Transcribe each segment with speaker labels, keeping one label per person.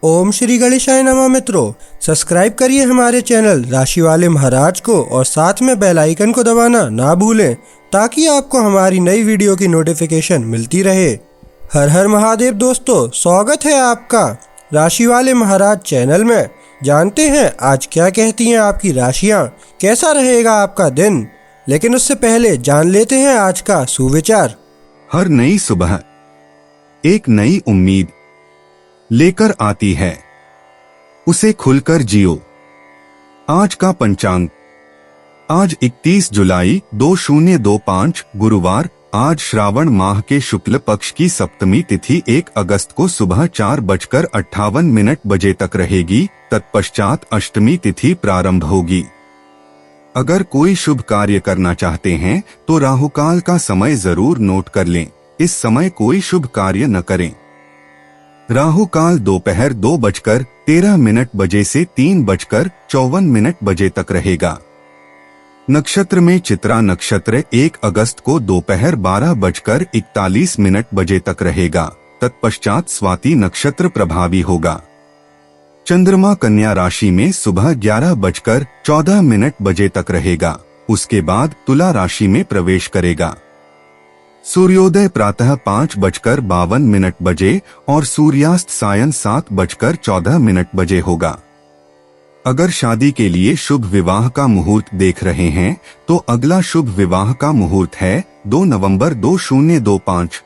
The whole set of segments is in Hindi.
Speaker 1: ओम श्री गणेशाय नमः। मित्रों, सब्सक्राइब करिए हमारे चैनल राशि वाले महाराज को और साथ में बेल आइकन को दबाना ना भूलें ताकि आपको हमारी नई वीडियो की नोटिफिकेशन मिलती रहे। हर हर महादेव दोस्तों, स्वागत है आपका राशि वाले महाराज चैनल में। जानते हैं आज क्या कहती हैं आपकी राशियां, कैसा रहेगा आपका दिन। लेकिन उससे पहले जान लेते हैं आज का सुविचार।
Speaker 2: हर नई सुबह एक नई उम्मीद लेकर आती है, उसे खुलकर जियो। आज का पंचांग, आज 31 जुलाई 2025 गुरुवार। आज श्रावण माह के शुक्ल पक्ष की सप्तमी तिथि 1 अगस्त को सुबह 4:58 तक रहेगी। तत्पश्चात अष्टमी तिथि प्रारंभ होगी। अगर कोई शुभ कार्य करना चाहते हैं तो राहुकाल का समय जरूर नोट कर लें। इस समय कोई शुभ कार्य न करें। राहुकाल दोपहर 2:13 से 3:54 तक रहेगा। नक्षत्र में चित्रा नक्षत्र 1 अगस्त को दोपहर 12:41 तक रहेगा। तत्पश्चात स्वाति नक्षत्र प्रभावी होगा। चंद्रमा कन्या राशि में सुबह 11:14 तक रहेगा। उसके बाद तुला राशि में प्रवेश करेगा। सूर्योदय प्रातः 5:52 और सूर्यास्त सायं 7:14 होगा। अगर शादी के लिए शुभ विवाह का मुहूर्त देख रहे हैं तो अगला शुभ विवाह का मुहूर्त है 2 नवंबर 2025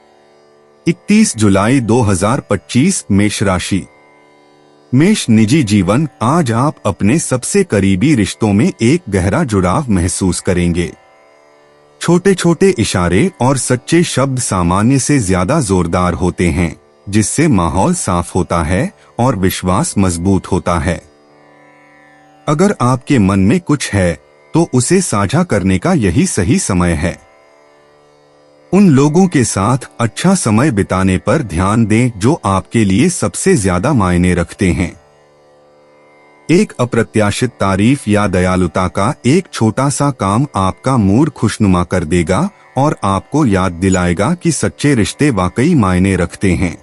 Speaker 2: 31 जुलाई 2025 मेष राशि। मेष निजी जीवन, आज आप अपने सबसे करीबी रिश्तों में एक गहरा जुड़ाव महसूस करेंगे। छोटे छोटे इशारे और सच्चे शब्द सामान्य से ज्यादा जोरदार होते हैं, जिससे माहौल साफ होता है और विश्वास मजबूत होता है। अगर आपके मन में कुछ है तो उसे साझा करने का यही सही समय है। उन लोगों के साथ अच्छा समय बिताने पर ध्यान दें जो आपके लिए सबसे ज्यादा मायने रखते हैं। एक अप्रत्याशित तारीफ या दयालुता का एक छोटा सा काम आपका मूड खुशनुमा कर देगा और आपको याद दिलाएगा कि सच्चे रिश्ते वाकई मायने रखते हैं।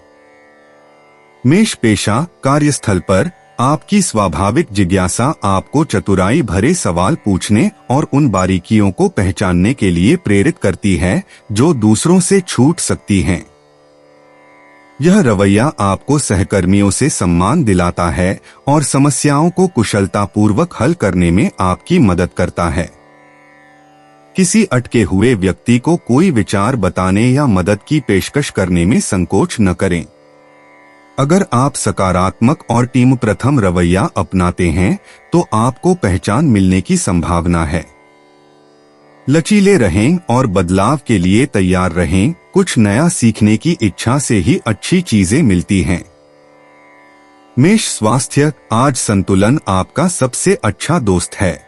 Speaker 2: मेष पेशा, कार्यस्थल पर आपकी स्वाभाविक जिज्ञासा आपको चतुराई भरे सवाल पूछने और उन बारीकियों को पहचानने के लिए प्रेरित करती है जो दूसरों से छूट सकती हैं। यह रवैया आपको सहकर्मियों से सम्मान दिलाता है और समस्याओं को कुशलतापूर्वक हल करने में आपकी मदद करता है। किसी अटके हुए व्यक्ति को कोई विचार बताने या मदद की पेशकश करने में संकोच न करें। अगर आप सकारात्मक और टीम प्रथम रवैया अपनाते हैं तो आपको पहचान मिलने की संभावना है। लचीले रहें और बदलाव के लिए तैयार रहें। कुछ नया सीखने की इच्छा से ही अच्छी चीजें मिलती हैं। मेष स्वास्थ्य, आज संतुलन आपका सबसे अच्छा दोस्त है।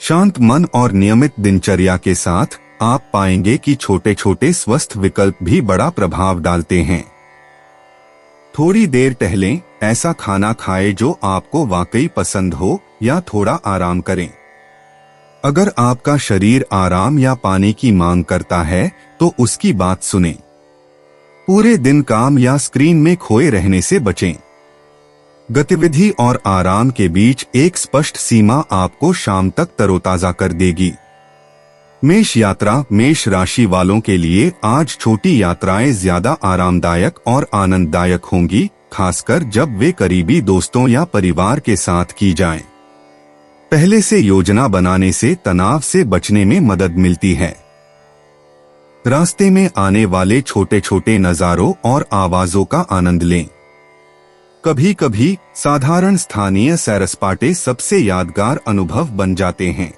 Speaker 2: शांत मन और नियमित दिनचर्या के साथ आप पाएंगे कि छोटे छोटे स्वस्थ विकल्प भी बड़ा प्रभाव डालते हैं। थोड़ी देर टहलें, ऐसा खाना खाएं जो आपको वाकई पसंद हो या थोड़ा आराम करें। अगर आपका शरीर आराम या पानी की मांग करता है तो उसकी बात सुनें। पूरे दिन काम या स्क्रीन में खोए रहने से बचें। गतिविधि और आराम के बीच एक स्पष्ट सीमा आपको शाम तक तरोताजा कर देगी। मेष यात्रा, मेष राशि वालों के लिए आज छोटी यात्राएं ज्यादा आरामदायक और आनंददायक होंगी, खासकर जब वे करीबी दोस्तों या परिवार के साथ की जाएं। पहले से योजना बनाने से तनाव से बचने में मदद मिलती है। रास्ते में आने वाले छोटे छोटे नजारों और आवाजों का आनंद लें। कभी कभी साधारण स्थानीय सैर-सपाटे सबसे यादगार अनुभव बन जाते हैं।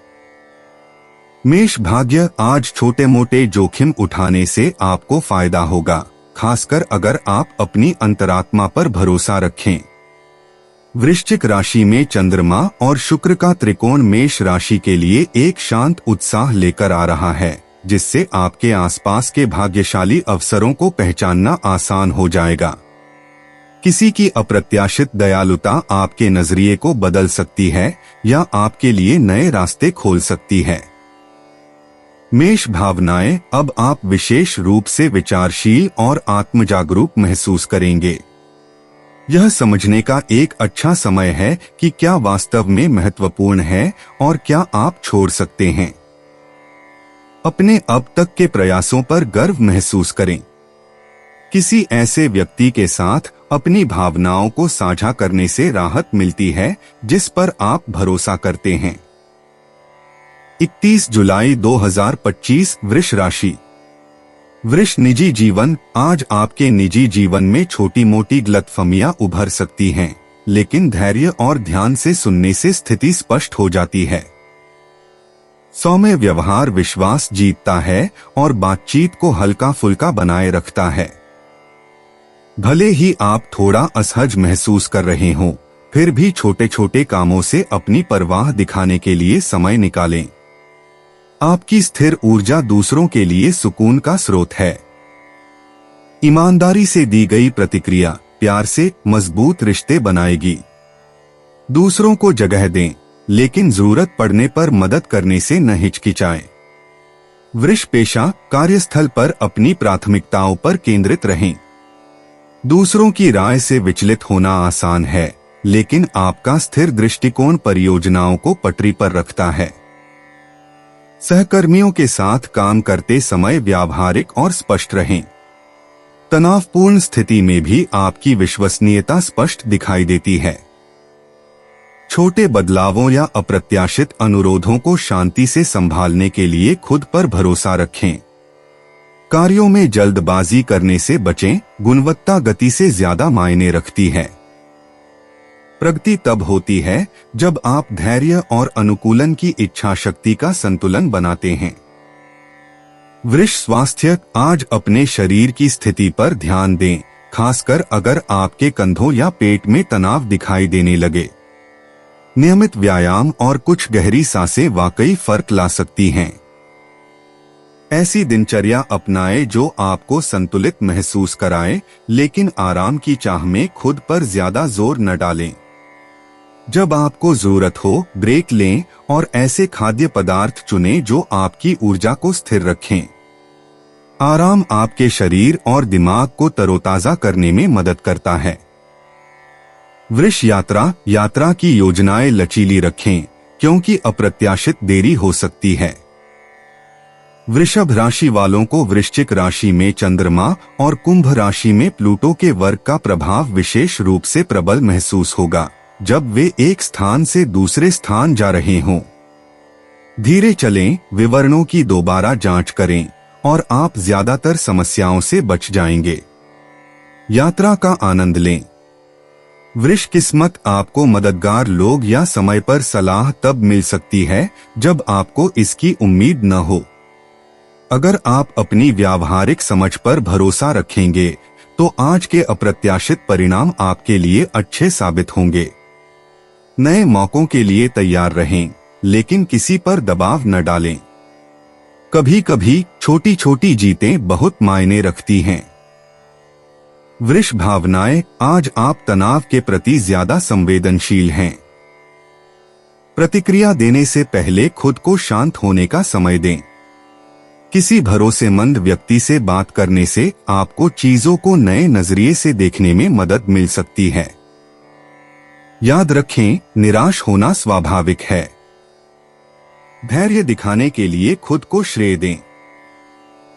Speaker 2: मेष भाग्य, आज छोटे मोटे जोखिम उठाने से आपको फायदा होगा, खासकर अगर आप अपनी अंतरात्मा पर भरोसा रखें। वृश्चिक राशि में चंद्रमा और शुक्र का त्रिकोण मेष राशि के लिए एक शांत उत्साह लेकर आ रहा है, जिससे आपके आसपास के भाग्यशाली अवसरों को पहचानना आसान हो जाएगा। किसी की अप्रत्याशित दयालुता आपके नजरिए को बदल सकती है या आपके लिए नए रास्ते खोल सकती है। मेष भावनाएं, अब आप विशेष रूप से विचारशील और आत्मजागरूक महसूस करेंगे। यह समझने का एक अच्छा समय है कि क्या वास्तव में महत्वपूर्ण है और क्या आप छोड़ सकते हैं। अपने अब तक के प्रयासों पर गर्व महसूस करें। किसी ऐसे व्यक्ति के साथ अपनी भावनाओं को साझा करने से राहत मिलती है जिस पर आप भरोसा करते हैं। 31 जुलाई 2025 वृष राशि। वृष निजी जीवन। आज आपके निजी जीवन में छोटी मोटी गलतफहमियां उभर सकती हैं, लेकिन धैर्य और ध्यान से सुनने से स्थिति स्पष्ट हो जाती है। सौम्य व्यवहार विश्वास जीतता है और बातचीत को हल्का फुल्का बनाए रखता है। भले ही आप थोड़ा असहज महसूस कर रहे हों, फिर भी छोटे छोटे कामों से अपनी परवाह दिखाने के लिए समय निकालें। आपकी स्थिर ऊर्जा दूसरों के लिए सुकून का स्रोत है। ईमानदारी से दी गई प्रतिक्रिया प्यार से मजबूत रिश्ते बनाएगी। दूसरों को जगह दें, लेकिन जरूरत पड़ने पर मदद करने से न हिचकिचाएं। वृष पेशा। कार्यस्थल पर अपनी प्राथमिकताओं पर केंद्रित रहें। दूसरों की राय से विचलित होना आसान है, लेकिन आपका स्थिर दृष्टिकोण परियोजनाओं को पटरी पर रखता है। सहकर्मियों के साथ काम करते समय व्यावहारिक और स्पष्ट रहें। तनावपूर्ण स्थिति में भी आपकी विश्वसनीयता स्पष्ट दिखाई देती है। छोटे बदलावों या अप्रत्याशित अनुरोधों को शांति से संभालने के लिए खुद पर भरोसा रखें। कार्यों में जल्दबाजी करने से बचें, गुणवत्ता गति से ज्यादा मायने रखती है। प्रगति तब होती है जब आप धैर्य और अनुकूलन की इच्छा शक्ति का संतुलन बनाते हैं। वृष स्वास्थ्य। आज अपने शरीर की स्थिति पर ध्यान दें, खासकर अगर आपके कंधों या पेट में तनाव दिखाई देने लगे। नियमित व्यायाम और कुछ गहरी सांसें वाकई फर्क ला सकती हैं। ऐसी दिनचर्या अपनाएं जो आपको संतुलित महसूस कराए, लेकिन आराम की चाह में खुद पर ज्यादा जोर न डालें। जब आपको जरूरत हो ब्रेक लें और ऐसे खाद्य पदार्थ चुनें जो आपकी ऊर्जा को स्थिर रखें। आराम आपके शरीर और दिमाग को तरोताजा करने में मदद करता है। वृष यात्रा की योजनाएं लचीली रखें, क्योंकि अप्रत्याशित देरी हो सकती है। वृषभ राशि वालों को वृश्चिक राशि में चंद्रमा और कुंभ राशि में प्लूटो के वर्ग का प्रभाव विशेष रूप से प्रबल महसूस होगा जब वे एक स्थान से दूसरे स्थान जा रहे हों। धीरे चलें, विवरणों की दोबारा जांच करें और आप ज्यादातर समस्याओं से बच जाएंगे। यात्रा का आनंद लें। वृष किस्मत। आपको मददगार लोग या समय पर सलाह तब मिल सकती है जब आपको इसकी उम्मीद न हो। अगर आप अपनी व्यावहारिक समझ पर भरोसा रखेंगे तो आज के अप्रत्याशित परिणाम आपके लिए अच्छे साबित होंगे। नए मौकों के लिए तैयार रहें, लेकिन किसी पर दबाव न डालें। कभी कभी छोटी छोटी जीतें बहुत मायने रखती हैं। वृष भावनाएं। आज आप तनाव के प्रति ज्यादा संवेदनशील हैं। प्रतिक्रिया देने से पहले खुद को शांत होने का समय दें। किसी भरोसेमंद व्यक्ति से बात करने से आपको चीजों को नए नजरिए से देखने में मदद मिल सकती है। याद रखें, निराश होना स्वाभाविक है। धैर्य दिखाने के लिए खुद को श्रेय दें।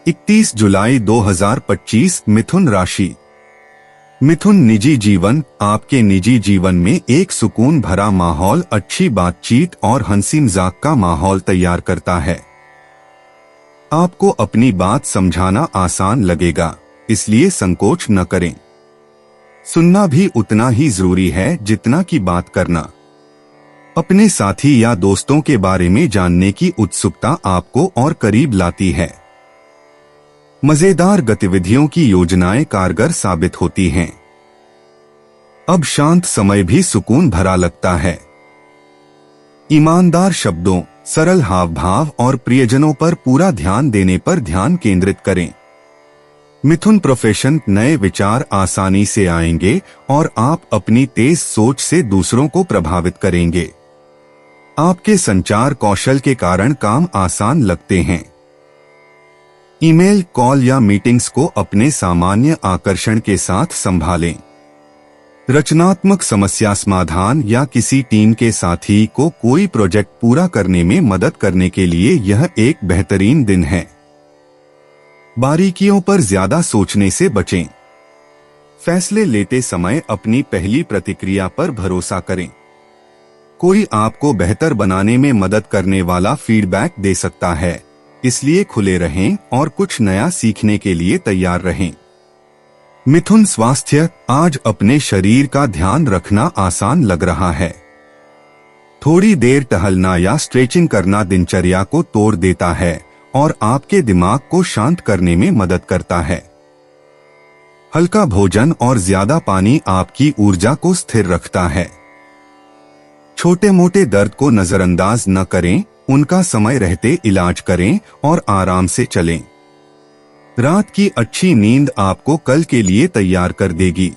Speaker 2: 31 जुलाई 2025 मिथुन राशि। मिथुन निजी जीवन। आपके निजी जीवन में एक सुकून भरा माहौल अच्छी बातचीत और हंसी मजाक का माहौल तैयार करता है। आपको अपनी बात समझाना आसान लगेगा, इसलिए संकोच न करें। सुनना भी उतना ही जरूरी है जितना कि बात करना। अपने साथी या दोस्तों के बारे में जानने की उत्सुकता आपको और करीब लाती है। मजेदार गतिविधियों की योजनाएं कारगर साबित होती हैं। अब शांत समय भी सुकून भरा लगता है। ईमानदार शब्दों, सरल हाव भाव और प्रियजनों पर पूरा ध्यान देने पर ध्यान केंद्रित करें। मिथुन प्रोफेशन। नए विचार आसानी से आएंगे और आप अपनी तेज सोच से दूसरों को प्रभावित करेंगे। आपके संचार कौशल के कारण काम आसान लगते हैं। ईमेल, कॉल या मीटिंग्स को अपने सामान्य आकर्षण के साथ संभालें। रचनात्मक समस्या समाधान या किसी टीम के साथी को कोई प्रोजेक्ट पूरा करने में मदद करने के लिए यह एक बेहतरीन दिन है। बारीकियों पर ज्यादा सोचने से बचें। फैसले लेते समय अपनी पहली प्रतिक्रिया पर भरोसा करें। कोई आपको बेहतर बनाने में मदद करने वाला फीडबैक दे सकता है, इसलिए खुले रहें और कुछ नया सीखने के लिए तैयार रहें। मिथुन स्वास्थ्य, आज अपने शरीर का ध्यान रखना आसान लग रहा है। थोड़ी देर टहलना या स्ट्रेचिंग करना दिनचर्या को तोड़ देता है और आपके दिमाग को शांत करने में मदद करता है। हल्का भोजन और ज्यादा पानी आपकी ऊर्जा को स्थिर रखता है। छोटे मोटे दर्द को नजरअंदाज न करें, उनका समय रहते इलाज करें और आराम से चलें। रात की अच्छी नींद आपको कल के लिए तैयार कर देगी।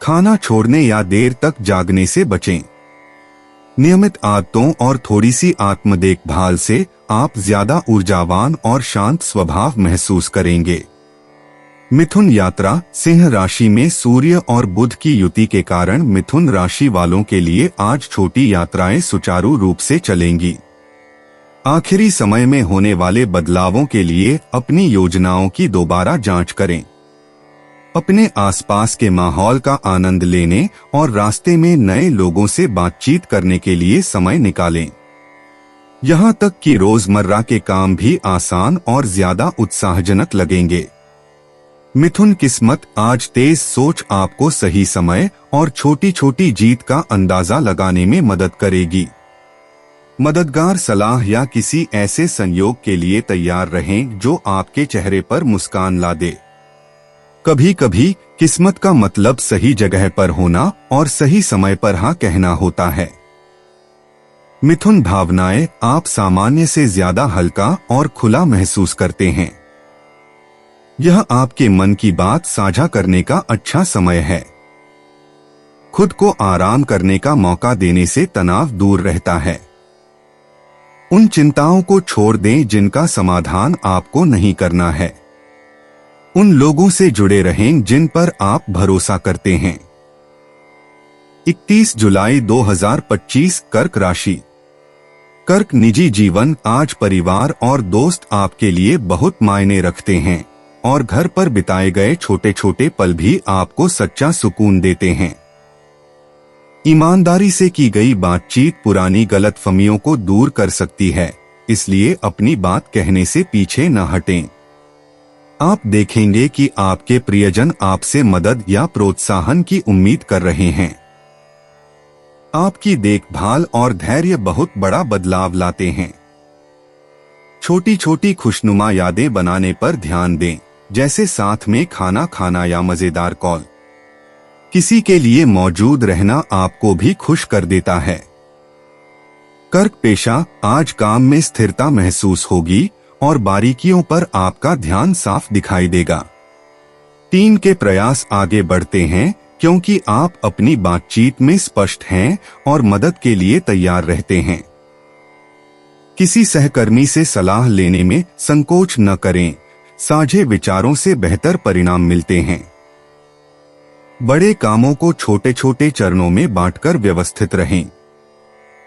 Speaker 2: खाना छोड़ने या देर तक जागने से बचें। नियमित आदतों और थोड़ी सी आत्म देखभाल से आप ज्यादा ऊर्जावान और शांत स्वभाव महसूस करेंगे। मिथुन यात्रा, सिंह राशि में सूर्य और बुध की युति के कारण मिथुन राशि वालों के लिए आज छोटी यात्राएं सुचारू रूप से चलेंगी। आखिरी समय में होने वाले बदलावों के लिए अपनी योजनाओं की दोबारा जांच करें। अपने आसपास के माहौल का आनंद लेने और रास्ते में नए लोगों से बातचीत करने के लिए समय निकालें। यहाँ तक कि रोजमर्रा के काम भी आसान और ज्यादा उत्साहजनक लगेंगे। मिथुन किस्मत, आज तेज सोच आपको सही समय और छोटी छोटी जीत का अंदाजा लगाने में मदद करेगी। मददगार सलाह या किसी ऐसे संयोग के लिए तैयार रहें जो आपके चेहरे पर मुस्कान ला दे। कभी कभी किस्मत का मतलब सही जगह पर होना और सही समय पर हाँ कहना होता है। मिथुन भावनाएं, आप सामान्य से ज्यादा हल्का और खुला महसूस करते हैं। यह आपके मन की बात साझा करने का अच्छा समय है। खुद को आराम करने का मौका देने से तनाव दूर रहता है। उन चिंताओं को छोड़ दें जिनका समाधान आपको नहीं करना है। उन लोगों से जुड़े रहें जिन पर आप भरोसा करते हैं। 31 जुलाई 2025, कर्क राशि। कर्क निजी जीवन, आज परिवार और दोस्त आपके लिए बहुत मायने रखते हैं और घर पर बिताए गए छोटे छोटे पल भी आपको सच्चा सुकून देते हैं। ईमानदारी से की गई बातचीत पुरानी गलतफहमियों को दूर कर सकती है, इसलिए अपनी बात कहने से पीछे न हटें। आप देखेंगे कि आपके प्रियजन आपसे मदद या प्रोत्साहन की उम्मीद कर रहे हैं। आपकी देखभाल और धैर्य बहुत बड़ा बदलाव लाते हैं। छोटी छोटी खुशनुमा यादें बनाने पर ध्यान दें, जैसे साथ में खाना खाना या मजेदार कॉल। किसी के लिए मौजूद रहना आपको भी खुश कर देता है। कर्क पेशा, आज काम में स्थिरता महसूस होगी और बारीकियों पर आपका ध्यान साफ दिखाई देगा। टीम के प्रयास आगे बढ़ते हैं क्योंकि आप अपनी बातचीत में स्पष्ट हैं और मदद के लिए तैयार रहते हैं। किसी सहकर्मी से सलाह लेने में संकोच न करें, साझे विचारों से बेहतर परिणाम मिलते हैं। बड़े कामों को छोटे छोटे चरणों में बांटकर व्यवस्थित रहें।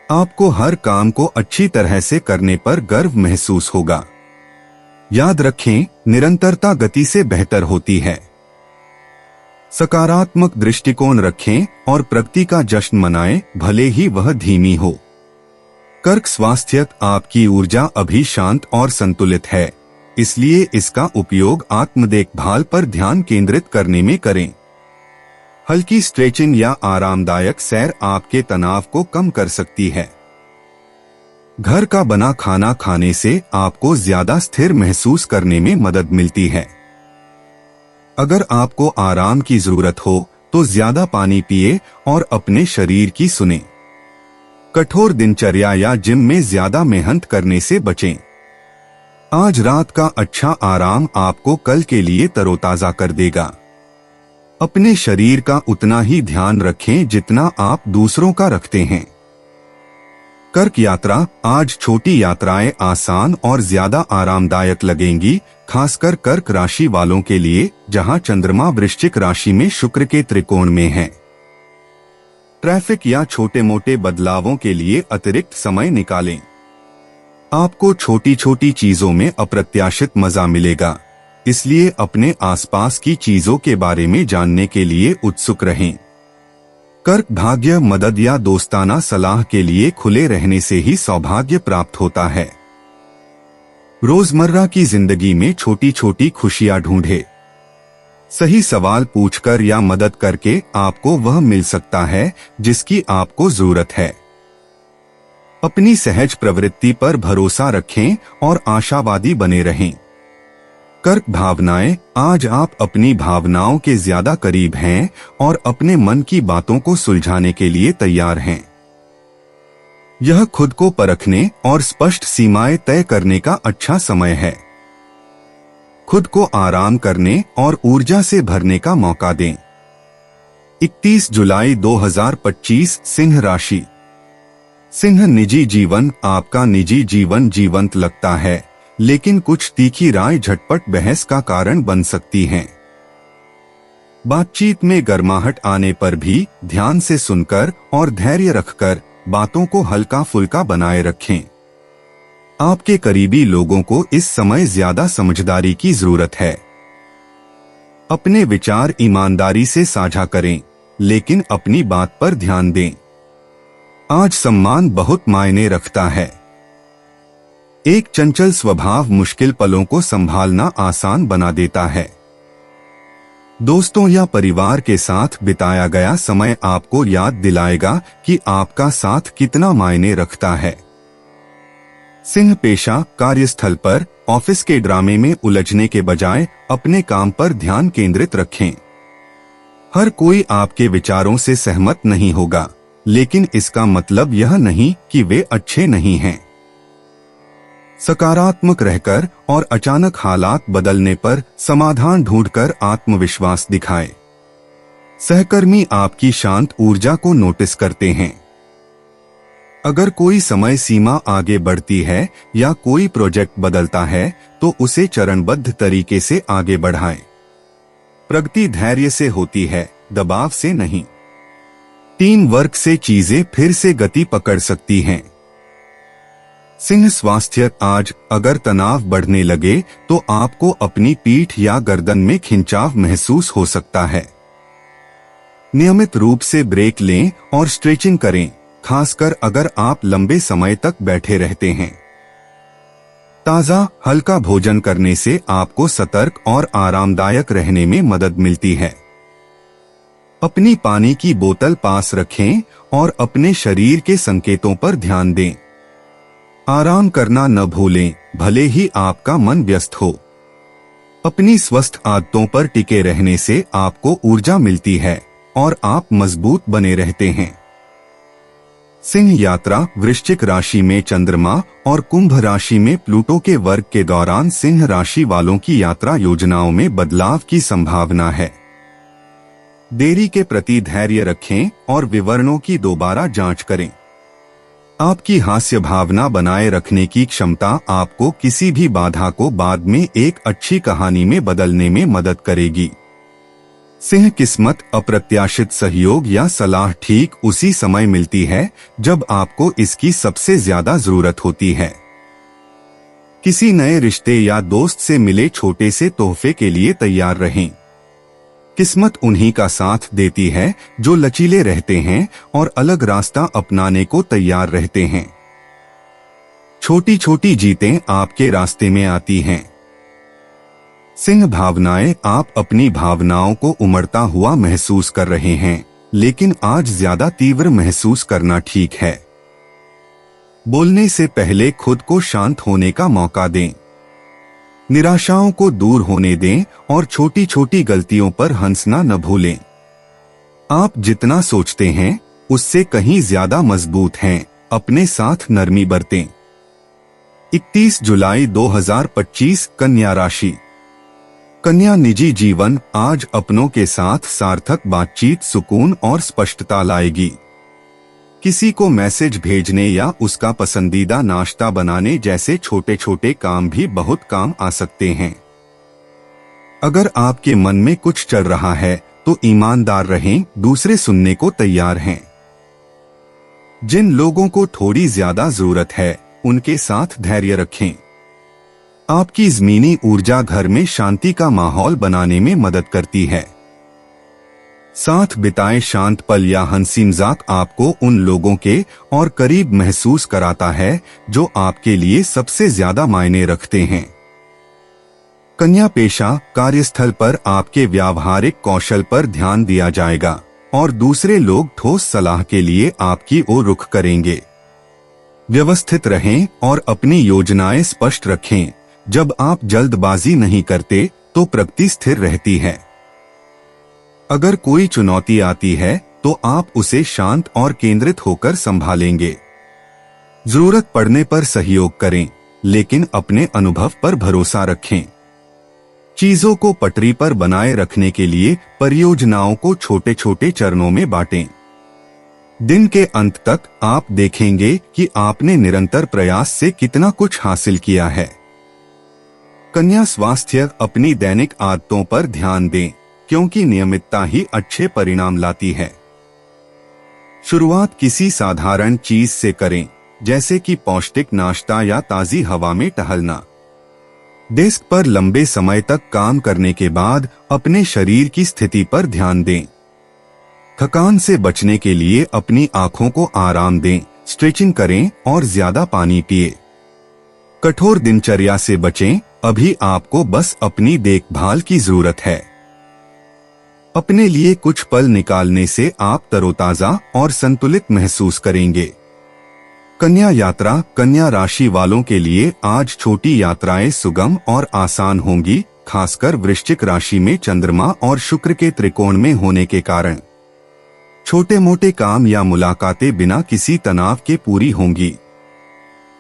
Speaker 2: आपको हर काम को अच्छी तरह से करने पर गर्व महसूस होगा। याद रखें, निरंतरता गति से बेहतर होती है। सकारात्मक दृष्टिकोण रखें और प्रगति का जश्न मनाएं, भले ही वह धीमी हो। कर्क स्वास्थ्य, आपकी ऊर्जा अभी शांत और संतुलित है, इसलिए इसका उपयोग आत्म देखभाल पर ध्यान केंद्रित करने में करें। हल्की स्ट्रेचिंग या आरामदायक सैर आपके तनाव को कम कर सकती है। घर का बना खाना खाने से आपको ज्यादा स्थिर महसूस करने में मदद मिलती है। अगर आपको आराम की जरूरत हो तो ज्यादा पानी पिए और अपने शरीर की सुने। कठोर दिनचर्या या जिम में ज्यादा मेहनत करने से बचें। आज रात का अच्छा आराम आपको कल के लिए तरोताजा कर देगा। अपने शरीर का उतना ही ध्यान रखें जितना आप दूसरों का रखते हैं। कर्क यात्रा, आज छोटी यात्राएं आसान और ज्यादा आरामदायक लगेंगी, खासकर कर्क राशि वालों के लिए, जहां चंद्रमा वृश्चिक राशि में शुक्र के त्रिकोण में है। ट्रैफिक या छोटे मोटे बदलावों के लिए अतिरिक्त समय निकालें। आपको छोटी छोटी चीजों में अप्रत्याशित मजा मिलेगा, इसलिए अपने आसपास की चीजों के बारे में जानने के लिए उत्सुक रहें। कर्क भाग्य, मदद या दोस्ताना सलाह के लिए खुले रहने से ही सौभाग्य प्राप्त होता है। रोजमर्रा की जिंदगी में छोटी छोटी खुशियां ढूंढे। सही सवाल पूछकर या मदद करके आपको वह मिल सकता है जिसकी आपको जरूरत है। अपनी सहज प्रवृत्ति पर भरोसा रखें और आशावादी बने रहें। कर्क भावनाएं, आज आप अपनी भावनाओं के ज्यादा करीब हैं और अपने मन की बातों को सुलझाने के लिए तैयार हैं। यह खुद को परखने और स्पष्ट सीमाएं तय करने का अच्छा समय है। खुद को आराम करने और ऊर्जा से भरने का मौका दें। 31 जुलाई 2025 सिंह राशि। सिंह, निजी जीवन। आपका निजी जीवन जीवंत लगता है, लेकिन कुछ तीखी राय झटपट बहस का कारण बन सकती हैं। बातचीत में गर्माहट आने पर भी ध्यान से सुनकर और धैर्य रखकर बातों को हल्का फुल्का बनाए रखें। आपके करीबी लोगों को इस समय ज्यादा समझदारी की जरूरत है। अपने विचार ईमानदारी से साझा करें, लेकिन अपनी बात पर ध्यान दें। आज सम्मान बहुत मायने रखता है। एक चंचल स्वभाव मुश्किल पलों को संभालना आसान बना देता है। दोस्तों या परिवार के साथ बिताया गया समय आपको याद दिलाएगा कि आपका साथ कितना मायने रखता है। सिंह, पेशा। कार्यस्थल पर ऑफिस के ड्रामे में उलझने के बजाय अपने काम पर ध्यान केंद्रित रखें। हर कोई आपके विचारों से सहमत नहीं होगा, लेकिन इसका मतलब यह नहीं कि वे अच्छे नहीं हैं। सकारात्मक रहकर और अचानक हालात बदलने पर समाधान ढूंढकर आत्मविश्वास दिखाएं। सहकर्मी आपकी शांत ऊर्जा को नोटिस करते हैं। अगर कोई समय सीमा आगे बढ़ती है या कोई प्रोजेक्ट बदलता है तो उसे चरणबद्ध तरीके से आगे बढ़ाएं। प्रगति धैर्य से होती है, दबाव से नहीं। टीम वर्क से चीजें फिर से गति पकड़ सकती हैं। सिंह, स्वास्थ्य। आज अगर तनाव बढ़ने लगे तो आपको अपनी पीठ या गर्दन में खिंचाव महसूस हो सकता है। नियमित रूप से ब्रेक लें और स्ट्रेचिंग करें, खासकर अगर आप लंबे समय तक बैठे रहते हैं। ताजा हल्का भोजन करने से आपको सतर्क और आरामदायक रहने में मदद मिलती है। अपनी पानी की बोतल पास रखें और अपने शरीर के संकेतों पर ध्यान दें। आराम करना न भूलें, भले ही आपका मन व्यस्त हो। अपनी स्वस्थ आदतों पर टिके रहने से आपको ऊर्जा मिलती है और आप मजबूत बने रहते हैं। सिंह, यात्रा। वृश्चिक राशि में चंद्रमा और कुंभ राशि में प्लूटो के वर्ग के दौरान सिंह राशि वालों की यात्रा योजनाओं में बदलाव की संभावना है। देरी के प्रति धैर्य रखें और विवरणों की दोबारा जांच करें। आपकी हास्य भावना बनाए रखने की क्षमता आपको किसी भी बाधा को बाद में एक अच्छी कहानी में बदलने में मदद करेगी। सिंह, किस्मत। अप्रत्याशित सहयोग या सलाह ठीक उसी समय मिलती है जब आपको इसकी सबसे ज्यादा जरूरत होती है। किसी नए रिश्ते या दोस्त से मिले छोटे से तोहफे के लिए तैयार रहें। किस्मत उन्हीं का साथ देती है जो लचीले रहते हैं और अलग रास्ता अपनाने को तैयार रहते हैं। छोटी छोटी जीतें आपके रास्ते में आती हैं। सिंह, भावनाएं। आप अपनी भावनाओं को उमड़ता हुआ महसूस कर रहे हैं, लेकिन आज ज्यादा तीव्र महसूस करना ठीक है। बोलने से पहले खुद को शांत होने का मौका दें। निराशाओं को दूर होने दें और छोटी छोटी गलतियों पर हंसना न भूलें। आप जितना सोचते हैं उससे कहीं ज्यादा मजबूत हैं। अपने साथ नरमी बरतें। 31 जुलाई 2025 कन्या राशि। कन्या, निजी जीवन। आज अपनों के साथ सार्थक बातचीत सुकून और स्पष्टता लाएगी। किसी को मैसेज भेजने या उसका पसंदीदा नाश्ता बनाने जैसे छोटे छोटे काम भी बहुत काम आ सकते हैं। अगर आपके मन में कुछ चल रहा है तो ईमानदार रहें, दूसरे सुनने को तैयार हैं। जिन लोगों को थोड़ी ज्यादा जरूरत है उनके साथ धैर्य रखें। आपकी ज़मीनी ऊर्जा घर में शांति का माहौल बनाने में मदद करती है। साथ बिताए शांत पल या हंसी मजाक आपको उन लोगों के और करीब महसूस कराता है जो आपके लिए सबसे ज्यादा मायने रखते हैं। कन्या पेशा, कार्यस्थल पर आपके व्यावहारिक कौशल पर ध्यान दिया जाएगा और दूसरे लोग ठोस सलाह के लिए आपकी ओर रुख करेंगे। व्यवस्थित रहें और अपनी योजनाएं स्पष्ट रखें। जब आप जल्दबाजी नहीं करते तो प्रगति स्थिर रहती है। अगर कोई चुनौती आती है तो आप उसे शांत और केंद्रित होकर संभालेंगे। जरूरत पड़ने पर सहयोग करें, लेकिन अपने अनुभव पर भरोसा रखें। चीजों को पटरी पर बनाए रखने के लिए परियोजनाओं को छोटे छोटे चरणों में बांटें। दिन के अंत तक आप देखेंगे कि आपने निरंतर प्रयास से कितना कुछ हासिल किया है। कन्या स्वास्थ्य, अपनी दैनिक आदतों पर ध्यान दें, क्योंकि नियमितता ही अच्छे परिणाम लाती है। शुरुआत किसी साधारण चीज से करें, जैसे कि पौष्टिक नाश्ता या ताजी हवा में टहलना। डेस्क पर लंबे समय तक काम करने के बाद अपने शरीर की स्थिति पर ध्यान दें। थकान से बचने के लिए अपनी आंखों को आराम दें, स्ट्रेचिंग करें और ज्यादा पानी पिए। कठोर दिनचर्या से बचें, अभी आपको बस अपनी देखभाल की जरूरत है। अपने लिए कुछ पल निकालने से आप तरोताजा और संतुलित महसूस करेंगे। कन्या यात्रा, कन्या राशि वालों के लिए आज छोटी यात्राएं सुगम और आसान होंगी, खासकर वृश्चिक राशि में चंद्रमा और शुक्र के त्रिकोण में होने के कारण। छोटे मोटे काम या मुलाकातें बिना किसी तनाव के पूरी होंगी।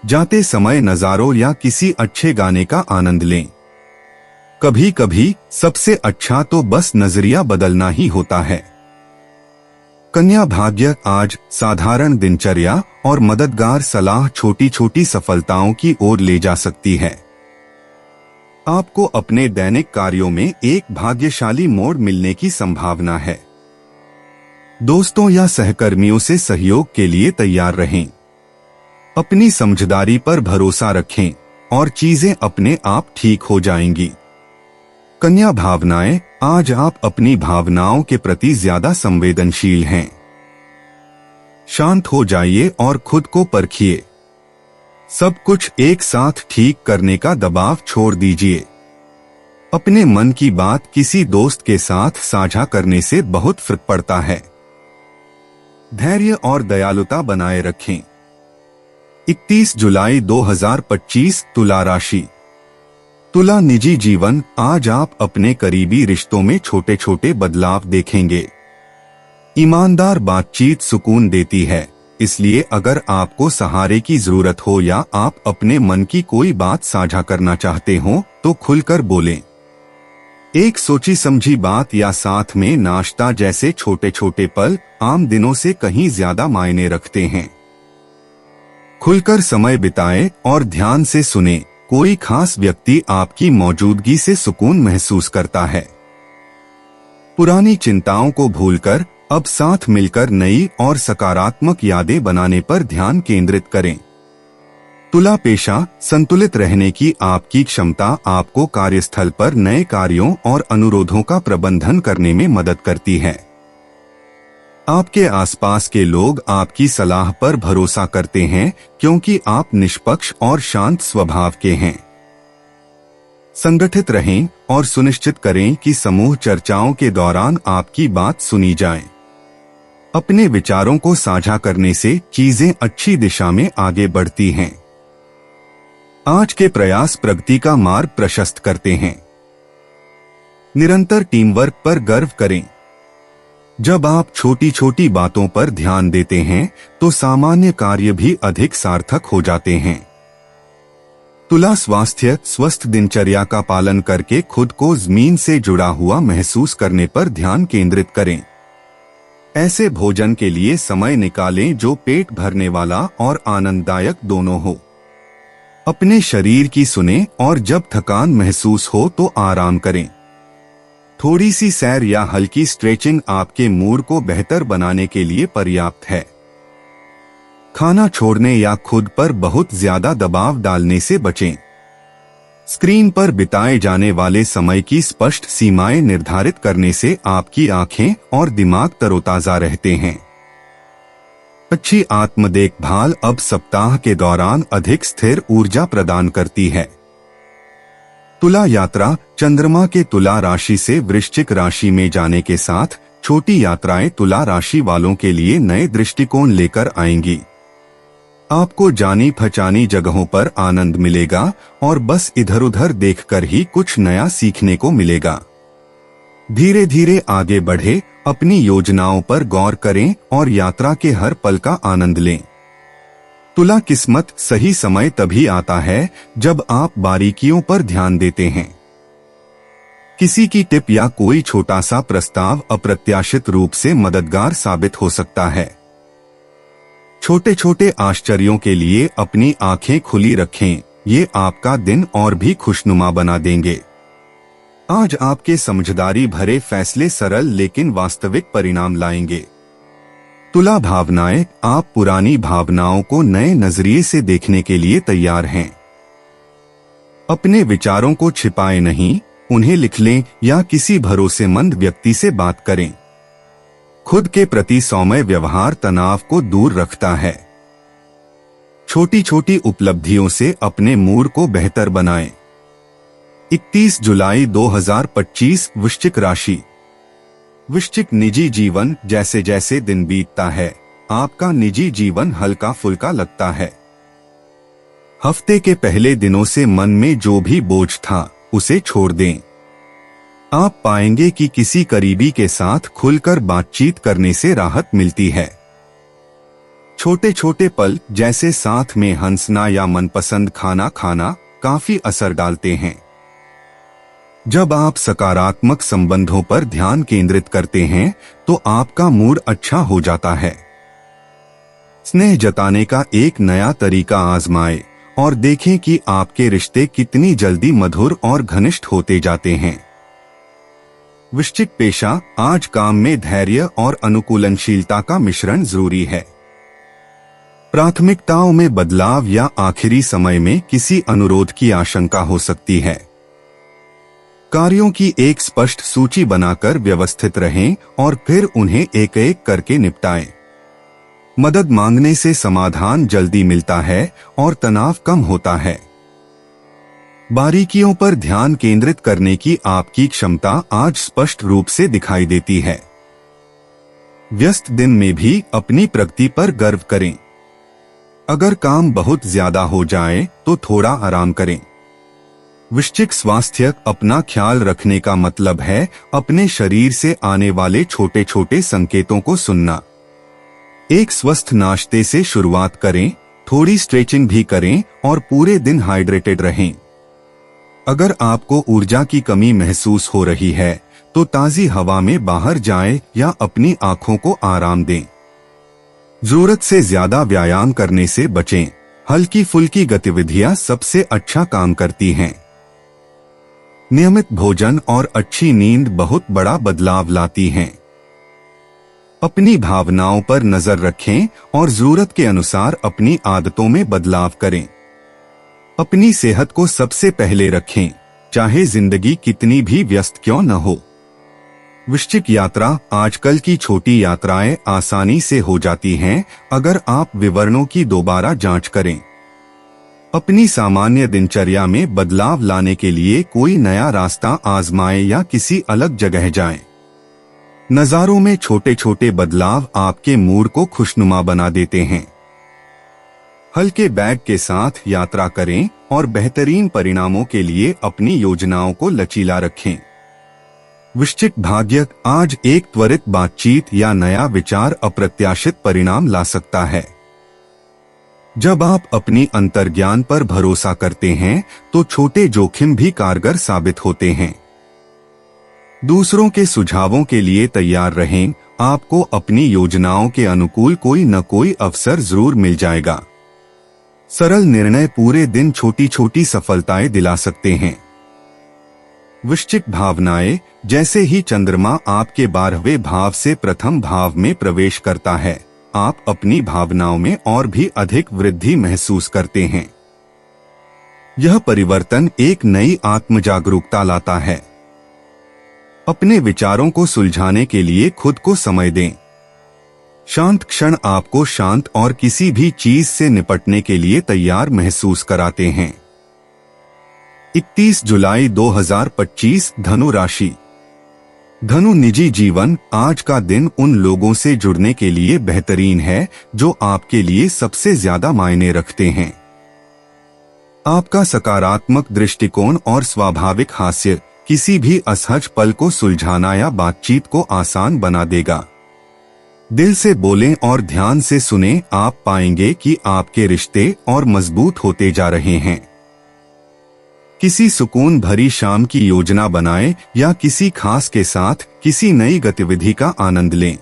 Speaker 2: जाते समय नजारों या किसी अच्छे गाने का आनंद लें। कभी कभी सबसे अच्छा तो बस नजरिया बदलना ही होता है। कन्या भाग्य, आज साधारण दिनचर्या और मददगार सलाह छोटी छोटी सफलताओं की ओर ले जा सकती है। आपको अपने दैनिक कार्यों में एक भाग्यशाली मोड़ मिलने की संभावना है। दोस्तों या सहकर्मियों से सहयोग के लिए तैयार रहें। अपनी समझदारी पर भरोसा रखें और चीजें अपने आप ठीक हो जाएंगी। कन्या भावनाएं, आज आप अपनी भावनाओं के प्रति ज्यादा संवेदनशील हैं। शांत हो जाइए और खुद को परखिए। सब कुछ एक साथ ठीक करने का दबाव छोड़ दीजिए। अपने मन की बात किसी दोस्त के साथ साझा करने से बहुत फर्क पड़ता है। धैर्य और दयालुता बनाए रखें। 31 जुलाई 2025, तुला राशि। तुला निजी जीवन, आज आप अपने करीबी रिश्तों में छोटे छोटे बदलाव देखेंगे। ईमानदार बातचीत सुकून देती है, इसलिए अगर आपको सहारे की जरूरत हो या आप अपने मन की कोई बात साझा करना चाहते हो तो खुलकर बोलें। एक सोची समझी बात या साथ में नाश्ता जैसे छोटे छोटे पल आम दिनों से कहीं ज्यादा मायने रखते हैं। खुलकर समय बिताएं और ध्यान से सुनें। कोई खास व्यक्ति आपकी मौजूदगी से सुकून महसूस करता है। पुरानी चिंताओं को भूलकर अब साथ मिलकर नई और सकारात्मक यादें बनाने पर ध्यान केंद्रित करें। तुला पेशा, संतुलित रहने की आपकी क्षमता आपको कार्यस्थल पर नए कार्यों और अनुरोधों का प्रबंधन करने में मदद करती है। आपके आसपास के लोग आपकी सलाह पर भरोसा करते हैं क्योंकि आप निष्पक्ष और शांत स्वभाव के हैं। संगठित रहें और सुनिश्चित करें कि समूह चर्चाओं के दौरान आपकी बात सुनी जाए। अपने विचारों को साझा करने से चीजें अच्छी दिशा में आगे बढ़ती हैं। आज के प्रयास प्रगति का मार्ग प्रशस्त करते हैं। निरंतर टीम वर्क पर गर्व करें। जब आप छोटी छोटी बातों पर ध्यान देते हैं तो सामान्य कार्य भी अधिक सार्थक हो जाते हैं। तुला स्वास्थ्य, स्वस्थ दिनचर्या का पालन करके खुद को जमीन से जुड़ा हुआ महसूस करने पर ध्यान केंद्रित करें। ऐसे भोजन के लिए समय निकालें जो पेट भरने वाला और आनंददायक दोनों हो। अपने शरीर की सुनें और जब थकान महसूस हो तो आराम करें। थोड़ी सी सैर या हल्की स्ट्रेचिंग आपके मूड को बेहतर बनाने के लिए पर्याप्त है। खाना छोड़ने या खुद पर बहुत ज्यादा दबाव डालने से बचें। स्क्रीन पर बिताए जाने वाले समय की स्पष्ट सीमाएं निर्धारित करने से आपकी आंखें और दिमाग तरोताजा रहते हैं। अच्छी आत्म देखभाल अब सप्ताह के दौरान अधिक स्थिर ऊर्जा प्रदान करती है। तुला यात्रा। चंद्रमा के तुला राशि से वृश्चिक राशि में जाने के साथ छोटी यात्राएं तुला राशि वालों के लिए नए दृष्टिकोण लेकर आएंगी। आपको जानी पहचानी जगहों पर आनंद मिलेगा और बस इधर उधर देखकर ही कुछ नया सीखने को मिलेगा। धीरे धीरे आगे बढ़े, अपनी योजनाओं पर गौर करें और यात्रा के हर पल का आनंद लें। तुला किस्मत। सही समय तभी आता है जब आप बारीकियों पर ध्यान देते हैं। किसी की टिप या कोई छोटा सा प्रस्ताव अप्रत्याशित रूप से मददगार साबित हो सकता है। छोटे छोटे आश्चर्यों के लिए अपनी आंखें खुली रखें, ये आपका दिन और भी खुशनुमा बना देंगे। आज आपके समझदारी भरे फैसले सरल लेकिन वास्तविक परिणाम लाएंगे। तुला भावनाएं। आप पुरानी भावनाओं को नए नजरिए से देखने के लिए तैयार हैं। अपने विचारों को छिपाएं नहीं, उन्हें लिख लें या किसी भरोसेमंद व्यक्ति से बात करें। खुद के प्रति सौम्य व्यवहार तनाव को दूर रखता है। छोटी छोटी उपलब्धियों से अपने मूड को बेहतर बनाएं। 31 जुलाई 2025 वृश्चिक राशि। वृश्चिक निजी जीवन। जैसे जैसे दिन बीतता है, आपका निजी जीवन हल्का फुल्का लगता है। हफ्ते के पहले दिनों से मन में जो भी बोझ था, उसे छोड़ दें। आप पाएंगे कि किसी करीबी के साथ खुलकर बातचीत करने से राहत मिलती है। छोटे छोटे पल जैसे साथ में हंसना या मनपसंद खाना खाना काफी असर डालते हैं। जब आप सकारात्मक संबंधों पर ध्यान केंद्रित करते हैं तो आपका मूड अच्छा हो जाता है। स्नेह जताने का एक नया तरीका आजमाएं और देखें कि आपके रिश्ते कितनी जल्दी मधुर और घनिष्ठ होते जाते हैं। वृश्चिक पेशा। आज काम में धैर्य और अनुकूलनशीलता का मिश्रण जरूरी है। प्राथमिकताओं में बदलाव या आखिरी समय में किसी अनुरोध की आशंका हो सकती है। कार्यों की एक स्पष्ट सूची बनाकर व्यवस्थित रहें और फिर उन्हें एक एक करके निपटाएं। मदद मांगने से समाधान जल्दी मिलता है और तनाव कम होता है। बारीकियों पर ध्यान केंद्रित करने की आपकी क्षमता आज स्पष्ट रूप से दिखाई देती है। व्यस्त दिन में भी अपनी प्रगति पर गर्व करें। अगर काम बहुत ज्यादा हो जाए तो थोड़ा आराम करें। वृश्चिक स्वास्थ्य। अपना ख्याल रखने का मतलब है अपने शरीर से आने वाले छोटे छोटे संकेतों को सुनना। एक स्वस्थ नाश्ते से शुरुआत करें, थोड़ी स्ट्रेचिंग भी करें और पूरे दिन हाइड्रेटेड रहें। अगर आपको ऊर्जा की कमी महसूस हो रही है तो ताजी हवा में बाहर जाएं या अपनी आंखों को आराम दें। जरूरत से ज्यादा व्यायाम करने से बचें। हल्की फुल्की गतिविधियां सबसे अच्छा काम करती हैं। नियमित भोजन और अच्छी नींद बहुत बड़ा बदलाव लाती हैं। अपनी भावनाओं पर नजर रखें और जरूरत के अनुसार अपनी आदतों में बदलाव करें। अपनी सेहत को सबसे पहले रखें, चाहे जिंदगी कितनी भी व्यस्त क्यों न हो। वृश्चिक यात्रा। आजकल की छोटी यात्राएं आसानी से हो जाती हैं अगर आप विवरणों की दोबारा जांच करें। अपनी सामान्य दिनचर्या में बदलाव लाने के लिए कोई नया रास्ता आजमाएं या किसी अलग जगह जाएं। नज़ारों में छोटे छोटे बदलाव आपके मूड को खुशनुमा बना देते हैं। हल्के बैग के साथ यात्रा करें और बेहतरीन परिणामों के लिए अपनी योजनाओं को लचीला रखें। वृश्चिक भाग्य। आज एक त्वरित बातचीत या नया विचार अप्रत्याशित परिणाम ला सकता है। जब आप अपनी अंतर्ज्ञान पर भरोसा करते हैं तो छोटे जोखिम भी कारगर साबित होते हैं। दूसरों के सुझावों के लिए तैयार रहें, आपको अपनी योजनाओं के अनुकूल कोई न कोई अवसर जरूर मिल जाएगा। सरल निर्णय पूरे दिन छोटी छोटी सफलताएं दिला सकते हैं। वृश्चिक भावनाएं। जैसे ही चंद्रमा आपके 12वें भाव से प्रथम भाव में प्रवेश करता है, आप अपनी भावनाओं में और भी अधिक वृद्धि महसूस करते हैं। यह परिवर्तन एक नई आत्म जागरूकता लाता है। अपने विचारों को सुलझाने के लिए खुद को समय दें। शांत क्षण आपको शांत और किसी भी चीज से निपटने के लिए तैयार महसूस कराते हैं। 31 जुलाई 2025 धनु राशि। धनु निजी जीवन। आज का दिन उन लोगों से जुड़ने के लिए बेहतरीन है जो आपके लिए सबसे ज्यादा मायने रखते हैं। आपका सकारात्मक दृष्टिकोण और स्वाभाविक हास्य किसी भी असहज पल को सुलझाना या बातचीत को आसान बना देगा। दिल से बोलें और ध्यान से सुनें, आप पाएंगे कि आपके रिश्ते और मजबूत होते जा रहे हैं। किसी सुकून भरी शाम की योजना बनाएं या किसी खास के साथ किसी नई गतिविधि का आनंद लें।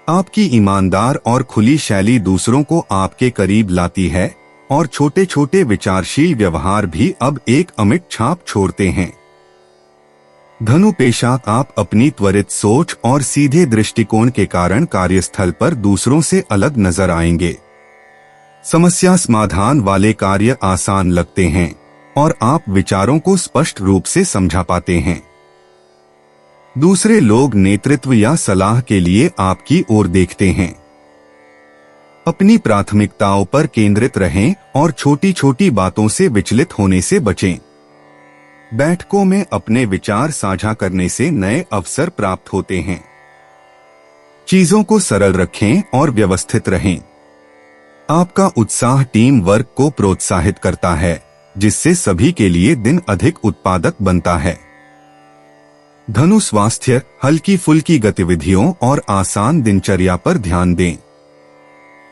Speaker 2: आपकी ईमानदार और खुली शैली दूसरों को आपके करीब लाती है और छोटे छोटे विचारशील व्यवहार भी अब एक अमिट छाप छोड़ते हैं। धनु पेशा। आप अपनी त्वरित सोच और सीधे दृष्टिकोण के कारण कार्यस्थल पर दूसरों से अलग नजर आएंगे। समस्या समाधान वाले कार्य आसान लगते हैं और आप विचारों को स्पष्ट रूप से समझा पाते हैं। दूसरे लोग नेतृत्व या सलाह के लिए आपकी ओर देखते हैं। अपनी प्राथमिकताओं पर केंद्रित रहें और छोटी छोटी बातों से विचलित होने से बचें। बैठकों में अपने विचार साझा करने से नए अवसर प्राप्त होते हैं। चीजों को सरल रखें और व्यवस्थित रहें। आपका उत्साह टीम वर्क को प्रोत्साहित करता है, जिससे सभी के लिए दिन अधिक उत्पादक बनता है। धनु स्वास्थ्य। हल्की फुल्की गतिविधियों और आसान दिनचर्या पर ध्यान दें।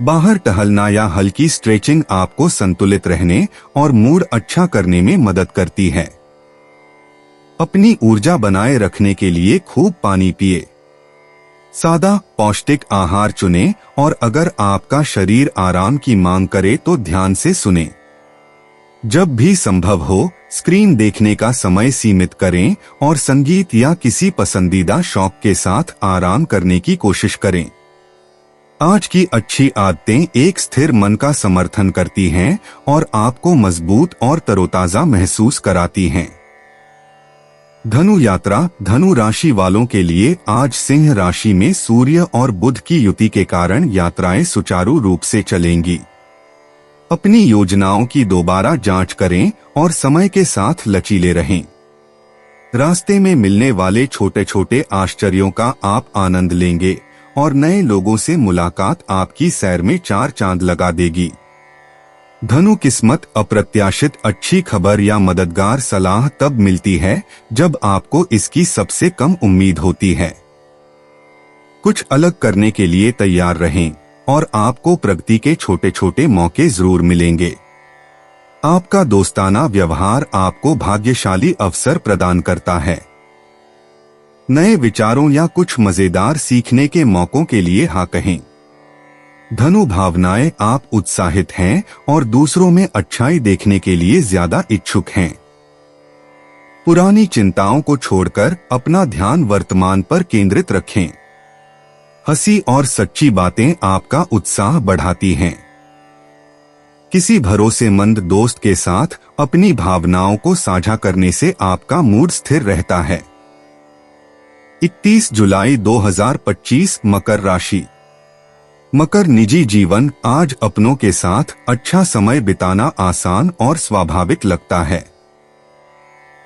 Speaker 2: बाहर टहलना या हल्की स्ट्रेचिंग आपको संतुलित रहने और मूड अच्छा करने में मदद करती है। अपनी ऊर्जा बनाए रखने के लिए खूब पानी पिए। सादा पौष्टिक आहार चुनें और अगर आपका शरीर आराम की मांग करे तो ध्यान से सुनें। जब भी संभव हो स्क्रीन देखने का समय सीमित करें और संगीत या किसी पसंदीदा शौक के साथ आराम करने की कोशिश करें। आज की अच्छी आदतें एक स्थिर मन का समर्थन करती हैं और आपको मजबूत और तरोताजा महसूस कराती हैं। धनु यात्रा। धनु राशि वालों के लिए आज सिंह राशि में सूर्य और बुध की युति के कारण यात्राएं सुचारू रूप से चलेंगी। अपनी योजनाओं की दोबारा जांच करें और समय के साथ लचीले रहें। रास्ते में मिलने वाले छोटे छोटे आश्चर्यों का आप आनंद लेंगे और नए लोगों से मुलाकात आपकी सैर में चार चांद लगा देगी। धनु किस्मत। अप्रत्याशित अच्छी खबर या मददगार सलाह तब मिलती है जब आपको इसकी सबसे कम उम्मीद होती है। कुछ अलग करने के लिए तैयार रहें और आपको प्रगति के छोटे छोटे मौके जरूर मिलेंगे। आपका दोस्ताना व्यवहार आपको भाग्यशाली अवसर प्रदान करता है। नए विचारों या कुछ मजेदार सीखने के मौकों के लिए हाँ कहें। धनु भावनाएं। आप उत्साहित हैं और दूसरों में अच्छाई देखने के लिए ज्यादा इच्छुक हैं। पुरानी चिंताओं को छोड़कर अपना ध्यान वर्तमान पर केंद्रित रखें। हंसी और सच्ची बातें आपका उत्साह बढ़ाती हैं। किसी भरोसेमंद दोस्त के साथ अपनी भावनाओं को साझा करने से आपका मूड स्थिर रहता है। 31 जुलाई 2025 मकर राशि। मकर निजी जीवन। आज अपनों के साथ अच्छा समय बिताना आसान और स्वाभाविक लगता है।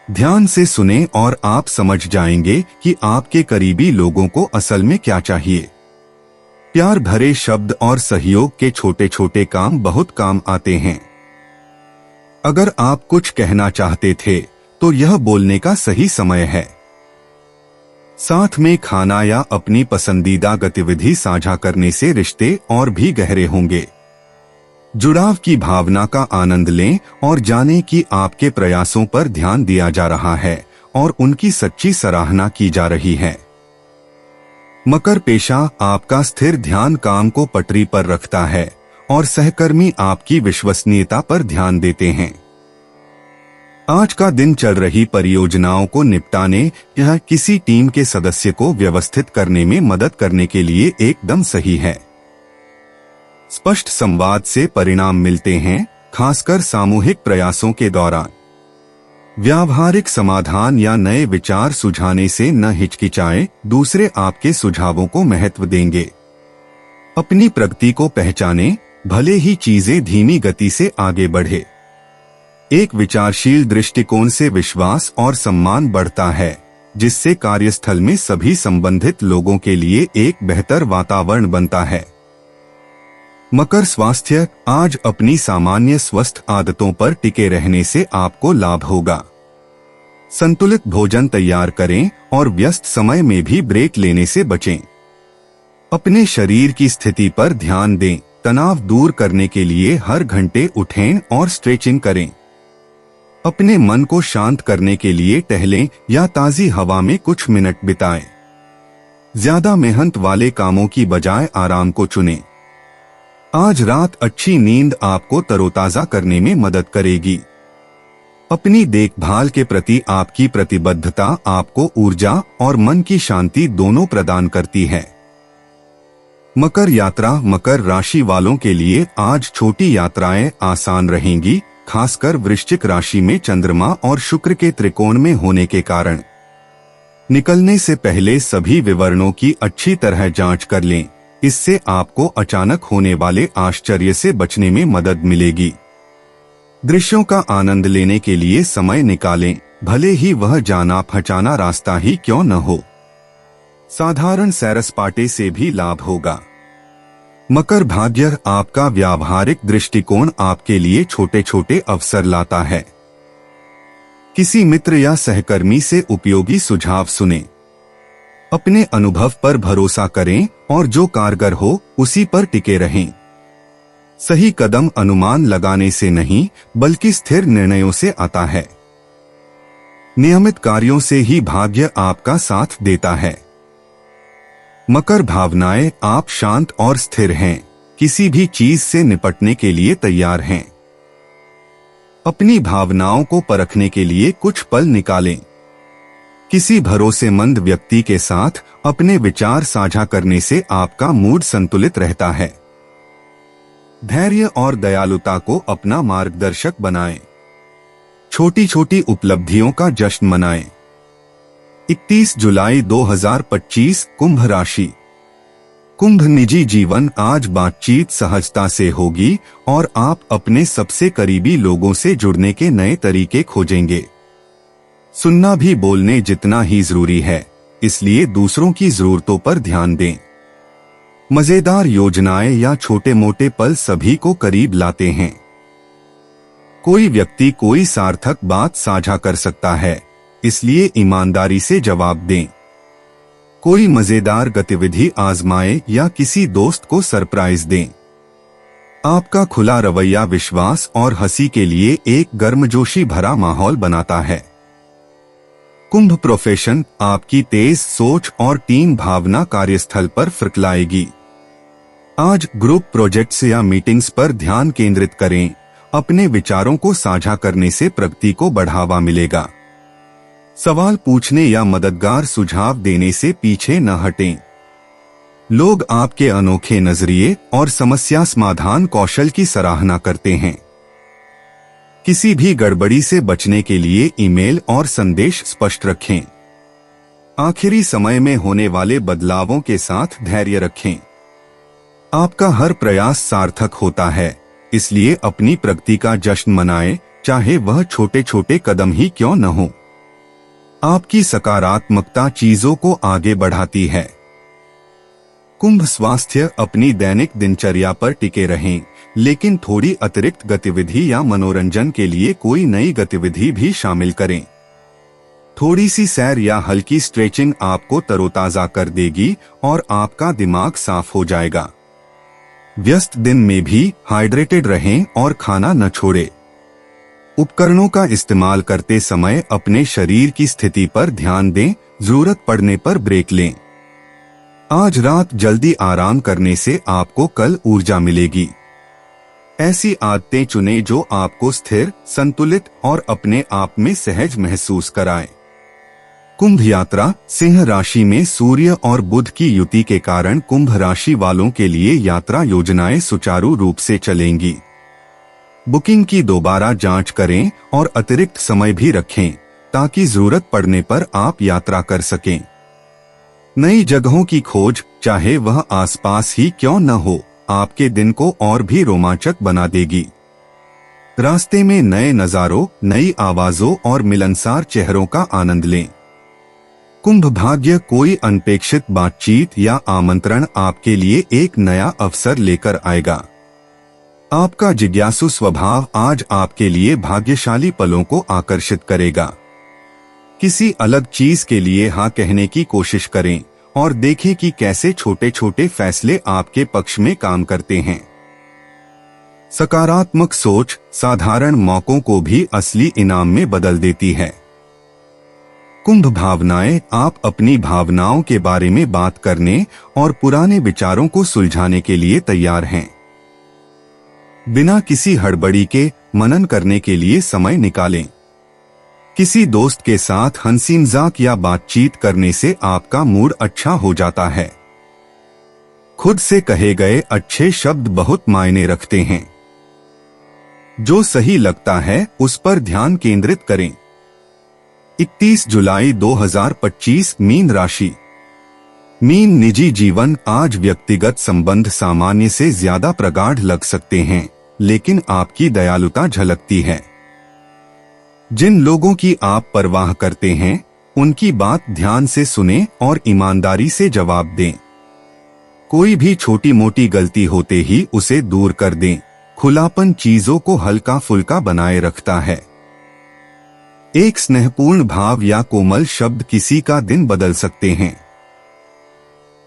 Speaker 2: ध्यान से सुनें और आप समझ जाएंगे कि आपके करीबी लोगों को असल में क्या चाहिए। प्यार भरे शब्द और सहयोग के छोटे छोटे काम बहुत काम आते हैं। अगर आप कुछ कहना चाहते थे तो यह बोलने का सही समय है। साथ में खाना या अपनी पसंदीदा गतिविधि साझा करने से रिश्ते और भी गहरे होंगे। जुड़ाव की भावना का आनंद लें और जानें कि आपके प्रयासों पर ध्यान दिया जा रहा है और उनकी सच्ची सराहना की जा रही है। मकर पेशा। आपका स्थिर ध्यान काम को पटरी पर रखता है और सहकर्मी आपकी विश्वसनीयता पर ध्यान देते हैं। आज का दिन चल रही परियोजनाओं को निपटाने या किसी टीम के सदस्य को व्यवस्थित करने में मदद करने के लिए एकदम सही है। स्पष्ट संवाद से परिणाम मिलते हैं, खासकर सामूहिक प्रयासों के दौरान। व्यावहारिक समाधान या नए विचार सुझाने से न हिचकिचाएं, दूसरे आपके सुझावों को महत्व देंगे। अपनी प्रगति को पहचानें, भले ही चीजें धीमी गति से आगे बढ़े। एक विचारशील दृष्टिकोण से विश्वास और सम्मान बढ़ता है, जिससे कार्यस्थल में सभी संबंधित लोगों के लिए एक बेहतर वातावरण बनता है। मकर स्वास्थ्य, आज अपनी सामान्य स्वस्थ आदतों पर टिके रहने से आपको लाभ होगा। संतुलित भोजन तैयार करें और व्यस्त समय में भी ब्रेक लेने से बचें। अपने शरीर की स्थिति पर ध्यान दें, तनाव दूर करने के लिए हर घंटे उठें और स्ट्रेचिंग करें। अपने मन को शांत करने के लिए टहलें या ताजी हवा में कुछ मिनट बिताएं। ज्यादा मेहनत वाले कामों की बजाय आराम को चुनें। आज रात अच्छी नींद आपको तरोताजा करने में मदद करेगी। अपनी देखभाल के प्रति आपकी प्रतिबद्धता आपको ऊर्जा और मन की शांति दोनों प्रदान करती है। मकर यात्रा, मकर राशि वालों के लिए आज छोटी यात्राएं आसान रहेंगी, खासकर वृश्चिक राशि में चंद्रमा और शुक्र के त्रिकोण में होने के कारण। निकलने से पहले सभी विवरणों की अच्छी तरह जांच कर लें, इससे आपको अचानक होने वाले आश्चर्य से बचने में मदद मिलेगी। दृश्यों का आनंद लेने के लिए समय निकालें, भले ही वह जाना पहचाना रास्ता ही क्यों न हो। साधारण सैर सपाटे से भी लाभ होगा। मकर भाग्य, आपका व्यावहारिक दृष्टिकोण आपके लिए छोटे छोटे अवसर लाता है। किसी मित्र या सहकर्मी से उपयोगी सुझाव सुनें। अपने अनुभव पर भरोसा करें और जो कारगर हो उसी पर टिके रहें। सही कदम अनुमान लगाने से नहीं, बल्कि स्थिर निर्णयों से आता है। नियमित कार्यों से ही भाग्य आपका साथ देता है। मकर भावनाएं, आप शांत और स्थिर हैं, किसी भी चीज से निपटने के लिए तैयार हैं। अपनी भावनाओं को परखने के लिए कुछ पल निकालें। किसी भरोसेमंद व्यक्ति के साथ अपने विचार साझा करने से आपका मूड संतुलित रहता है। धैर्य और दयालुता को अपना मार्गदर्शक बनाएं। छोटी छोटी उपलब्धियों का जश्न मनाएं। 31 जुलाई 2025, कुंभ राशि। कुंभ निजी जीवन, आज बातचीत सहजता से होगी और आप अपने सबसे करीबी लोगों से जुड़ने के नए तरीके खोजेंगे। सुनना भी बोलने जितना ही जरूरी है, इसलिए दूसरों की जरूरतों पर ध्यान दें। मजेदार योजनाएं या छोटे मोटे पल सभी को करीब लाते हैं। कोई व्यक्ति कोई सार्थक बात साझा कर सकता है, इसलिए ईमानदारी से जवाब दें। कोई मजेदार गतिविधि आजमाएं या किसी दोस्त को सरप्राइज दें। आपका खुला रवैया विश्वास और हंसी के लिए एक गर्मजोशी भरा माहौल बनाता है। कुंभ प्रोफेशन, आपकी तेज सोच और टीम भावना कार्यस्थल पर फरकलाएगी। आज ग्रुप प्रोजेक्ट्स या मीटिंग्स पर ध्यान केंद्रित करें। अपने विचारों को साझा करने से प्रगति को बढ़ावा मिलेगा। सवाल पूछने या मददगार सुझाव देने से पीछे न हटें। लोग आपके अनोखे नजरिए और समस्या समाधान कौशल की सराहना करते हैं। किसी भी गड़बड़ी से बचने के लिए ईमेल और संदेश स्पष्ट रखें। आखिरी समय में होने वाले बदलावों के साथ धैर्य रखें। आपका हर प्रयास सार्थक होता है, इसलिए अपनी प्रगति का जश्न मनाएं, चाहे वह छोटे छोटे कदम ही क्यों न हो। आपकी सकारात्मकता चीजों को आगे बढ़ाती है। कुंभ स्वास्थ्य, अपनी दैनिक दिनचर्या पर टिके रहें, लेकिन थोड़ी अतिरिक्त गतिविधि या मनोरंजन के लिए कोई नई गतिविधि भी शामिल करें। थोड़ी सी सैर या हल्की स्ट्रेचिंग आपको तरोताजा कर देगी और आपका दिमाग साफ हो जाएगा। व्यस्त दिन में भी हाइड्रेटेड रहें और खाना न छोड़ें। उपकरणों का इस्तेमाल करते समय अपने शरीर की स्थिति पर ध्यान दें, जरूरत पड़ने पर ब्रेक लें। आज रात जल्दी आराम करने से आपको कल ऊर्जा मिलेगी। ऐसी आदतें चुनें जो आपको स्थिर, संतुलित और अपने आप में सहज महसूस कराएं। कुंभ यात्रा। सिंह राशि में सूर्य और बुध की युति के कारण कुंभ राशि वालों के लिए यात्रा योजनाएं सुचारू रूप से चलेंगी। बुकिंग की दोबारा जांच करें और अतिरिक्त समय भी रखें ताकि जरूरत पड़ने पर आप यात्रा कर सकें। नई जगहों की खोज, चाहे वह आसपास ही क्यों न हो, आपके दिन को और भी रोमांचक बना देगी। रास्ते में नए नजारों, नई आवाजों और मिलनसार चेहरों का आनंद लें। कुंभ भाग्य। कोई अनपेक्षित बातचीत या आमंत्रण आपके लिए एक नया अवसर लेकर आएगा। आपका जिज्ञासु स्वभाव आज आपके लिए भाग्यशाली पलों को आकर्षित करेगा। किसी अलग चीज के लिए हाँ कहने की कोशिश करें और देखें कि कैसे छोटे छोटे फैसले आपके पक्ष में काम करते हैं। सकारात्मक सोच साधारण मौकों को भी असली इनाम में बदल देती है। कुंभ भावनाएं। आप अपनी भावनाओं के बारे में बात करने और पुराने विचारों को सुलझाने के लिए तैयार हैं। बिना किसी हड़बड़ी के मनन करने के लिए समय निकालें। किसी दोस्त के साथ हंसी मजाक या बातचीत करने से आपका मूड अच्छा हो जाता है। खुद से कहे गए अच्छे शब्द बहुत मायने रखते हैं। जो सही लगता है उस पर ध्यान केंद्रित करें। 31 जुलाई 2025। मीन राशि। मीन निजी जीवन। आज व्यक्तिगत संबंध सामान्य से ज्यादा प्रगाढ़ लग सकते हैं, लेकिन आपकी दयालुता झलकती है। जिन लोगों की आप परवाह करते हैं उनकी बात ध्यान से सुनें और ईमानदारी से जवाब दें। कोई भी छोटी मोटी गलती होते ही उसे दूर कर दें। खुलापन चीजों को हल्का फुल्का बनाए रखता है। एक स्नेहपूर्ण भाव या कोमल शब्द किसी का दिन बदल सकते हैं।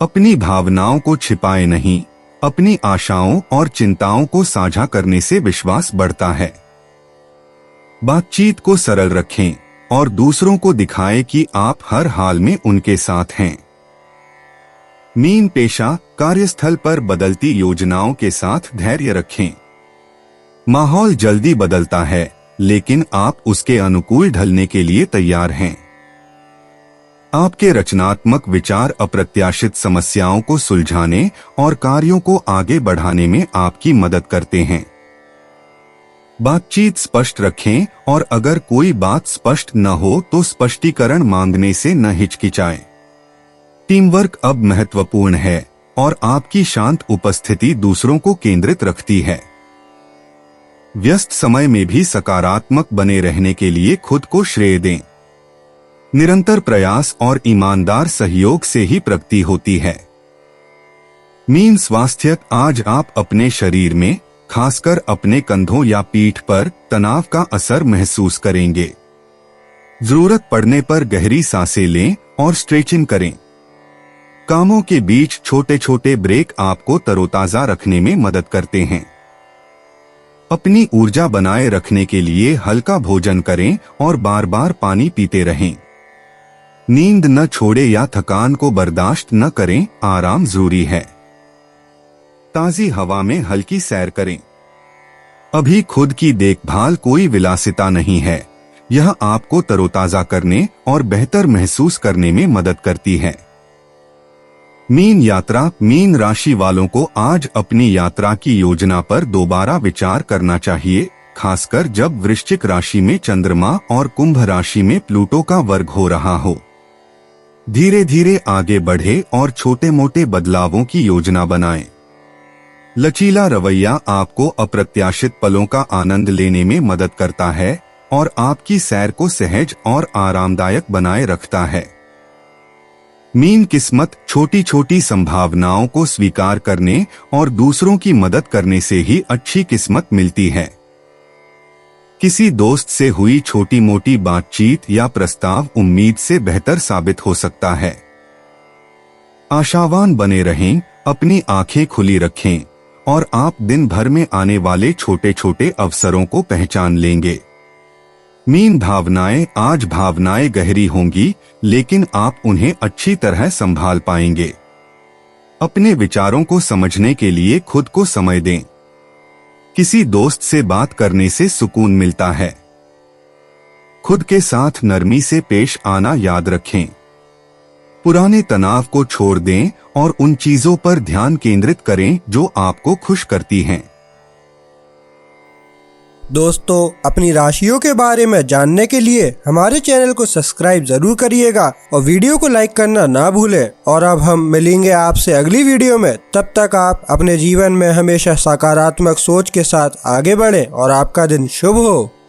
Speaker 2: अपनी भावनाओं को छिपाए नहीं, अपनी आशाओं और चिंताओं को साझा करने से विश्वास बढ़ता है। बातचीत को सरल रखें और दूसरों को दिखाएं कि आप हर हाल में उनके साथ हैं। मीन पेशा। कार्यस्थल पर बदलती योजनाओं के साथ धैर्य रखें। माहौल जल्दी बदलता है, लेकिन आप उसके अनुकूल ढलने के लिए तैयार हैं। आपके रचनात्मक विचार अप्रत्याशित समस्याओं को सुलझाने और कार्यों को आगे बढ़ाने में आपकी मदद करते हैं। बातचीत स्पष्ट रखें और अगर कोई बात स्पष्ट न हो तो स्पष्टीकरण मांगने से न हिचकिचाएं। टीम वर्क अब महत्वपूर्ण है और आपकी शांत उपस्थिति दूसरों को केंद्रित रखती है। व्यस्त समय में भी सकारात्मक बने रहने के लिए खुद को श्रेय दें। निरंतर प्रयास और ईमानदार सहयोग से ही प्रगति होती है। मीन स्वास्थ्य। आज आप अपने शरीर में, खासकर अपने कंधों या पीठ पर तनाव का असर महसूस करेंगे। जरूरत पड़ने पर गहरी सांसें लें और स्ट्रेचिंग करें। कामों के बीच छोटे छोटे ब्रेक आपको तरोताजा रखने में मदद करते हैं। अपनी ऊर्जा बनाए रखने के लिए हल्का भोजन करें और बार बार पानी पीते रहें। नींद न छोड़े या थकान को बर्दाश्त न करें, आराम जरूरी है। ताजी हवा में हल्की सैर करें। अभी खुद की देखभाल कोई विलासिता नहीं है, यह आपको तरोताजा करने और बेहतर महसूस करने में मदद करती है। मीन यात्रा। मीन राशि वालों को आज अपनी यात्रा की योजना पर दोबारा विचार करना चाहिए, खासकर जब वृश्चिक राशि में चंद्रमा और कुंभ राशि में प्लूटो का वर्ग हो रहा हो। धीरे धीरे आगे बढ़े और छोटे मोटे बदलावों की योजना बनाएं। लचीला रवैया आपको अप्रत्याशित पलों का आनंद लेने में मदद करता है और आपकी सैर को सहज और आरामदायक बनाए रखता है। मीन किस्मत। छोटी छोटी संभावनाओं को स्वीकार करने और दूसरों की मदद करने से ही अच्छी किस्मत मिलती है। किसी दोस्त से हुई छोटी मोटी बातचीत या प्रस्ताव उम्मीद से बेहतर साबित हो सकता है। आशावान बने रहें, अपनी आंखें खुली रखें और आप दिन भर में आने वाले छोटे छोटे अवसरों को पहचान लेंगे। मीन भावनाएं। आज भावनाएं गहरी होंगी, लेकिन आप उन्हें अच्छी तरह संभाल पाएंगे। अपने विचारों को समझने के लिए खुद को समय दें। किसी दोस्त से बात करने से सुकून मिलता है। खुद के साथ नरमी से पेश आना याद रखें। पुराने तनाव को छोड़ दें और उन चीजों पर ध्यान केंद्रित करें जो आपको खुश करती हैं।
Speaker 1: दोस्तों, अपनी राशियों के बारे में जानने के लिए हमारे चैनल को सब्सक्राइब जरूर करिएगा और वीडियो को लाइक करना ना भूलें। और अब हम मिलेंगे आपसे अगली वीडियो में। तब तक आप अपने जीवन में हमेशा सकारात्मक सोच के साथ आगे बढ़ें और आपका दिन शुभ हो।